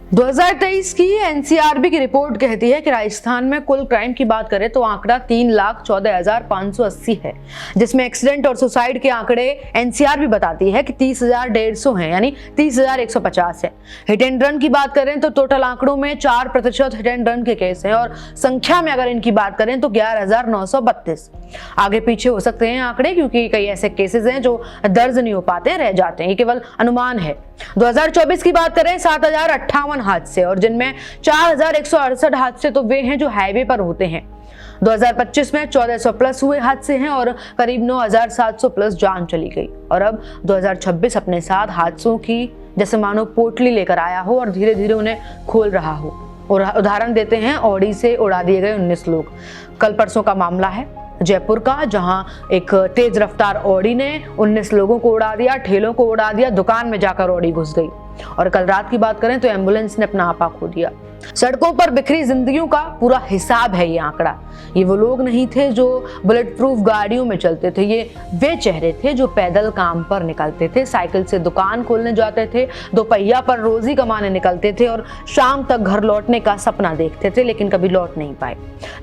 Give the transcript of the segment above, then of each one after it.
2023 की एनसीआरबी की रिपोर्ट कहती है कि राजस्थान में कुल क्राइम की बात करें तो आंकड़ा 3,14,580 है, जिसमें एक्सीडेंट और सुसाइड के आंकड़े एनसीआरबी बताती है कि 30,150 हैं, यानी 30,150 है। हिट एंड रन की बात करें तो टोटल आंकड़ों में 4% हिट एंड रन के केस हैं और संख्या में अगर इनकी बात करें तो 11,932। आगे पीछे हो सकते हैं आंकड़े, क्योंकि कई ऐसे केसेस हैं जो दर्ज नहीं हो पाते, रह जाते हैं, ये केवल अनुमान है। 2024 की बात करें 7,058 हादसे, और जिनमें 4,168 हादसे तो वे हैं जो हाईवे पर होते हैं। 2025 में 1,400 प्लस हुए हादसे हैं और करीब 9,700 प्लस जान चली गई। और अब 2026 अपने साथ हादसों की जैसे मानो पोटली लेकर आया हो और धीरे धीरे उन्हें खोल रहा हो। और उदाहरण देते हैं, ऑडी से उड़ा दिए गए 19 लोग। कल परसों का मामला है जयपुर का, जहां एक तेज रफ्तार ऑडी ने 19 लोगों को उड़ा दिया, ठेलों को उड़ा दिया, दुकान में जाकर ऑडी घुस गई। और कल रात की बात करें तो एम्बुलेंस ने अपना आपा खो दिया। सड़कों पर बिखरी जिंदगियों का पूरा हिसाब है ये आंकड़ा। ये वो लोग नहीं थे जो बुलेट प्रूफ गाड़ियों में चलते थे, ये वे चेहरे थे जो पैदल काम पर निकलते थे, साइकिल से दुकान खोलने जाते थे, दोपहिया पर रोजी कमाने निकलते थे और शाम तक घर लौटने का सपना देखते थे, लेकिन कभी लौट नहीं पाए।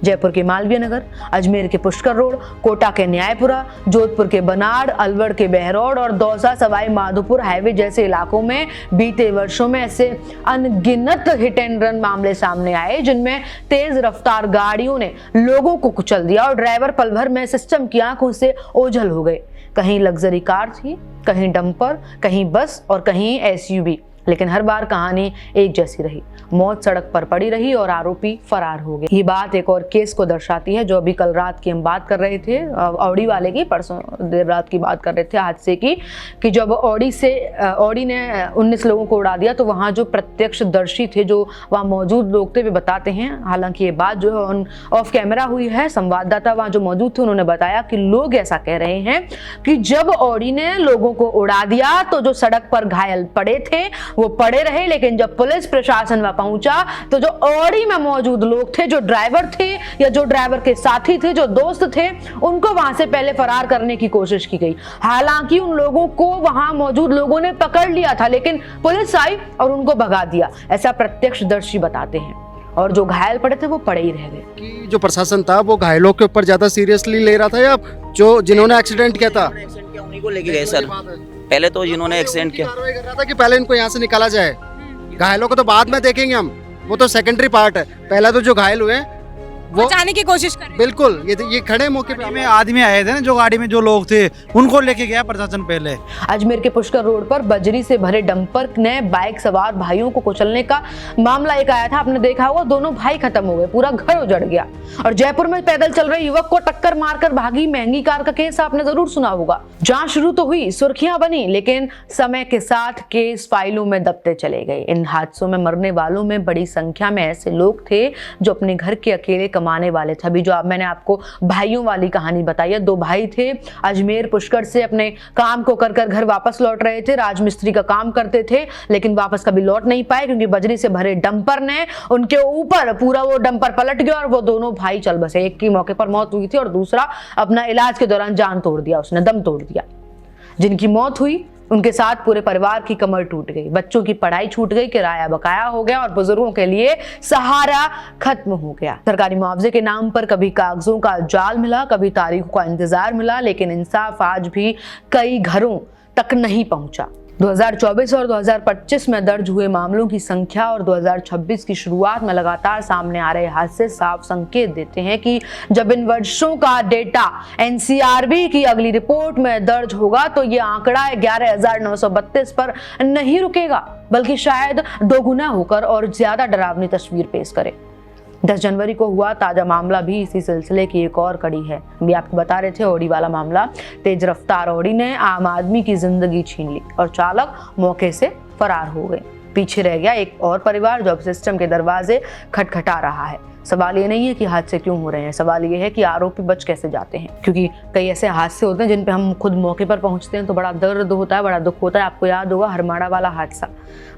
जयपुर के मालवीय नगर, अजमेर के पुष्कर रोड, कोटा के न्यायपुरा, जोधपुर के बनाड़, अलवर के बहरौड़ और दौसा सवाई माधोपुर हाईवे जैसे इलाकों में बीते वर्षों में ऐसे अनगिनत हिट एंड रन मामले सामने आए, जिनमें तेज रफ्तार गाड़ियों ने लोगों को कुचल दिया और ड्राइवर पल भर में सिस्टम की आंखों से ओझल हो गए। कहीं लग्जरी कार थी, कहीं डंपर, कहीं बस और कहीं एसयूवी, लेकिन हर बार कहानी एक जैसी रही। मौत सड़क पर पड़ी रही और आरोपी फरार हो गए। ये बात एक और केस को दर्शाती है जो अभी कल रात की हम बात कर रहे थे, ऑडी वाले की, परसों देर रात की बात कर रहे थे हादसे की, कि जब ऑडी ने 19 लोगों को उड़ा दिया तो वहाँ जो प्रत्यक्षदर्शी थे, जो वहाँ मौजूद लोग थे, वे बताते हैं, हालांकि ये बात जो है ऑफ कैमरा हुई है, संवाददाता वहाँ जो मौजूद थे उन्होंने बताया कि लोग ऐसा कह रहे हैं कि जब ऑडी ने लोगों को उड़ा दिया तो जो सड़क पर घायल पड़े थे वो पड़े रहे, लेकिन जब पुलिस प्रशासन वहां पहुंचा तो जो ऑडी में मौजूद लोग थे, जो ड्राइवर थे या जो ड्राइवर के साथी थे, जो दोस्त थे, उनको वहां से पहले फरार करने की कोशिश की गई। हालांकि उन लोगों को वहां मौजूद लोगों ने पकड़ लिया था, लेकिन पुलिस आई और उनको भगा दिया, ऐसा प्रत्यक्षदर्शी बताते हैं। और जो घायल पड़े थे वो पड़े ही रह गए। कि जो प्रशासन था वो घायलों के ऊपर ज्यादा सीरियसली ले रहा था या जो जिन्होंने एक्सीडेंट किया था उन्हीं को लेके गए सर। पहले तो जिन्होंने एक्सीडेंट किया कार्रवाई कर रहा था कि पहले इनको यहाँ से निकाला जाए, घायलों को तो बाद में देखेंगे हम, वो तो सेकेंडरी पार्ट है। पहला तो जो घायल हुए वो बचाने की कोशिश करें। बिल्कुल, ये खड़े मौके पे में आदमी आए थे ना, जो गाड़ी में जो लोग थे उनको लेके गया प्रशासन पहले। अजमेर के पुष्कर रोड पर बजरी से भरे डंपर ने बाइक सवार भाइयों को कुचलने का मामला एक आया था, आपने देखा होगा, दोनों भाई खत्म हो गए, पूरा घर उजड़ गया। और जयपुर में पैदल चल रहे युवक को टक्कर मारकर भागी महंगी कार का केस आपने जरूर सुना होगा। जांच शुरू तो हुई, सुर्खियां बनी, लेकिन समय के साथ केस फाइलों में दबते चले गए। इन हादसों में मरने वालों में बड़ी संख्या में ऐसे लोग थे जो अपने घर के अकेले कमाने वाले थे। अभी जो अब मैंने आपको भाइयों वाली कहानी बताई है, 2 भाई थे, अजमेर पुष्कर से अपने काम को कर घर वापस लौट रहे थे, राजमिस्त्री का काम करते थे, लेकिन वापस कभी लौट नहीं पाए क्योंकि बजरी से भरे डंपर ने उनके ऊपर पूरा वो डंपर पलट गया और वो दोनों भाई चल बसे। एक की मौके पर मौत हुई थी और दूसरा अपना इलाज के दौरान जान तोड़ दिया, उसने दम तोड़ दिया। जिनकी मौत हुई उनके साथ पूरे परिवार की कमर टूट गई, बच्चों की पढ़ाई छूट गई, किराया बकाया हो गया और बुजुर्गों के लिए सहारा खत्म हो गया। सरकारी मुआवजे के नाम पर कभी कागजों का जाल मिला, कभी तारीखों का इंतजार मिला, लेकिन इंसाफ आज भी कई घरों तक नहीं पहुंचा। 2024 और 2025 में दर्ज हुए मामलों की संख्या और 2026 की शुरुआत में लगातार सामने आ रहे हादसे साफ संकेत देते हैं कि जब इन वर्षों का डेटा एनसीआरबी की अगली रिपोर्ट में दर्ज होगा तो ये आंकड़ा 11,932 पर नहीं रुकेगा, बल्कि शायद दोगुना होकर और ज्यादा डरावनी तस्वीर पेश करे। 10 जनवरी को हुआ ताजा मामला भी इसी सिलसिले की एक और कड़ी है। अभी आपको बता रहे थे ऑडी वाला मामला। तेज रफ्तार ऑडी ने आम आदमी की जिंदगी छीन ली और चालक मौके से फरार हो गए। पीछे रह गया एक और परिवार जो अब सिस्टम के दरवाजे खटखटा रहा है। सवाल ये नहीं है कि हादसे क्यों हो रहे हैं, सवाल ये है कि आरोपी बच कैसे जाते हैं। क्योंकि कई ऐसे हादसे होते हैं जिन पे हम खुद मौके पर पहुंचते हैं तो बड़ा दर्द होता है, बड़ा दुख होता है। आपको याद होगा हरमाड़ा वाला हादसा,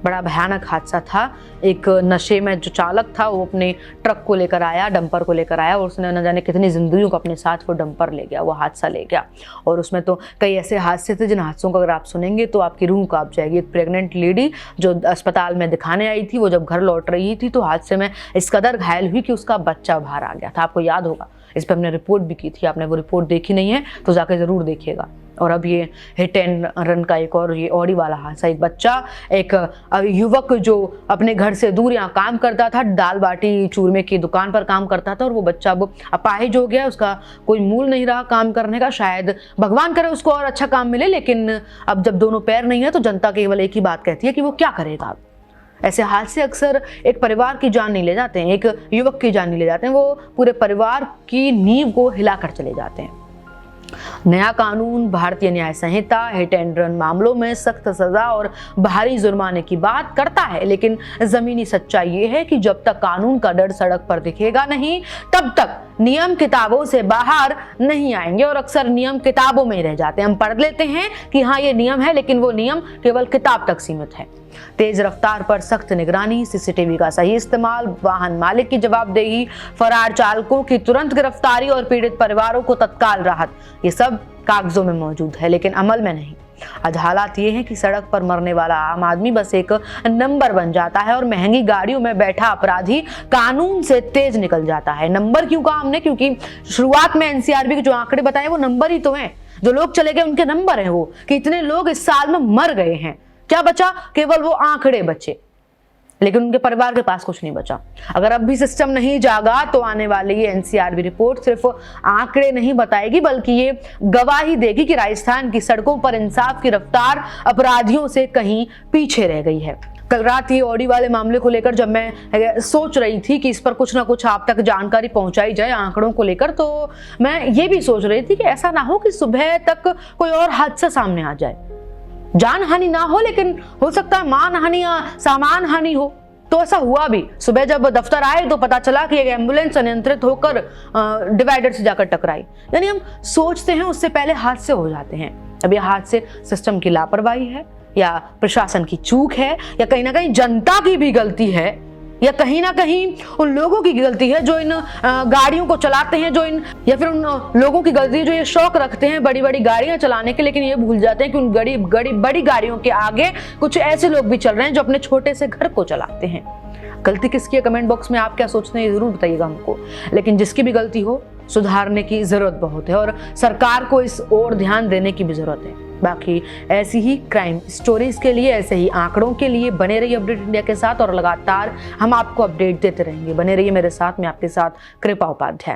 बड़ा भयानक हादसा था। एक नशे में जो चालक था वो अपने ट्रक को लेकर आया, डंपर को लेकर आया, और उसने न जाने कितनी जिंदगियों को अपने साथ वो डंपर ले गया, वो हादसा ले गया। और उसमें तो कई ऐसे हादसे थे जिन हादसों को अगर आप सुनेंगे तो आपकी रूह कांप जाएगी। एक प्रेग्नेंट लेडी जो अस्पताल में दिखाने आई थी, वो जब घर लौट रही थी तो हादसे में इस कदर घायल हुई कि उसका बच्चा बाहर आ गया था। आपको याद होगा, इस पर हमने रिपोर्ट भी की थी। आपने वो रिपोर्ट देखी नहीं है तो जाके ज़रूर देखिएगा। और अब ये हिट एंड रन का एक और ये ऑडी वाला हादसा, एक बच्चा, एक युवक जो अपने घर से दूर यहाँ काम करता था, दाल बाटी चूरमे की दुकान पर काम करता था, और वो बच्चा अब अपाहिज हो गया। उसका कोई मूल नहीं रहा काम करने का। शायद भगवान करे उसको और अच्छा काम मिले, लेकिन अब जब दोनों पैर नहीं है तो जनता केवल एक ही बात कहती है कि वो क्या करेगा। ऐसे हादसे अक्सर एक परिवार की जान नहीं ले जाते हैं, एक युवक की जान नहीं ले जाते हैं, वो पूरे परिवार की नींव को हिलाकर चले जाते हैं। नया कानून, भारतीय न्याय संहिता हिट एंड रन मामलों में सख्त सजा और भारी जुर्माने की बात करता है, लेकिन जमीनी सच्चाई ये है कि जब तक कानून का डर सड़क पर दिखेगा नहीं, तब तक नियम किताबों से बाहर नहीं आएंगे। और अक्सर नियम किताबों में ही रह जाते हैं। हम पढ़ लेते हैं कि हाँ ये नियम है, लेकिन वो नियम केवल किताब तक सीमित है। तेज रफ्तार पर सख्त निगरानी, सीसीटीवी का सही इस्तेमाल, वाहन मालिक की जवाबदेही, फरार चालकों की तुरंत गिरफ्तारी और पीड़ित परिवारों को तत्काल राहत, ये सब कागजों में मौजूद है लेकिन अमल में नहीं। आज हालात ये है कि सड़क पर मरने वाला आम आदमी बस एक नंबर बन जाता है और महंगी गाड़ियों में बैठा अपराधी कानून से तेज निकल जाता है। नंबर क्यों कहा हमने? क्योंकि शुरुआत में एनसीआरबी के जो आंकड़े बताए वो नंबर ही तो हैं। जो लोग चले गए उनके नंबर हैं, वो कि इतने लोग इस साल में मर गए हैं। क्या बचा? केवल वो आंकड़े बचे, लेकिन उनके परिवार के पास कुछ नहीं बचा। अगर अब भी सिस्टम नहीं जागा तो आने वाली ये एनसीआरबी रिपोर्ट सिर्फ आंकड़े नहीं बताएगी, बल्कि ये गवाही देगी कि राजस्थान की सड़कों पर इंसाफ की रफ्तार अपराधियों से कहीं पीछे रह गई है। कल रात ये ऑडी वाले मामले को लेकर जब मैं सोच रही थी कि इस पर कुछ ना कुछ आप तक जानकारी पहुंचाई जाए आंकड़ों को लेकर, तो मैं ये भी सोच रही थी कि ऐसा ना हो कि सुबह तक कोई और हादसा सामने आ जाए। जान हानि ना हो, लेकिन हो सकता है मान हानि या सामान हानि हो। तो ऐसा हुआ भी। सुबह जब दफ्तर आए तो पता चला कि एक एम्बुलेंस अनियंत्रित होकर डिवाइडर से जाकर टकराई। यानी हम सोचते हैं उससे पहले हादसे हो जाते हैं। अब ये हादसे सिस्टम की लापरवाही है, या प्रशासन की चूक है, या कहीं ना कहीं जनता की भी गलती है, या कहीं ना कहीं उन लोगों की गलती है जो इन गाड़ियों को चलाते हैं, या फिर उन लोगों की गलती है जो ये शौक रखते हैं बड़ी बड़ी गाड़ियां चलाने के, लेकिन ये भूल जाते हैं कि उन बड़ी गाड़ियों के आगे कुछ ऐसे लोग भी चल रहे हैं जो अपने छोटे से घर को चलाते हैं। गलती किसकी है? कमेंट बॉक्स में आप क्या सोचते हैं जरूर बताइएगा हमको। लेकिन जिसकी भी गलती हो, सुधारने की जरूरत बहुत है और सरकार को इस ओर ध्यान देने की भी जरूरत है। बाकी ऐसी ही क्राइम स्टोरीज के लिए, ऐसे ही आंकड़ों के लिए बने रहिए अपडेट इंडिया के साथ, और लगातार हम आपको अपडेट देते रहेंगे। बने रहिए मेरे साथ, मैं आपके साथ कृपा उपाध्याय।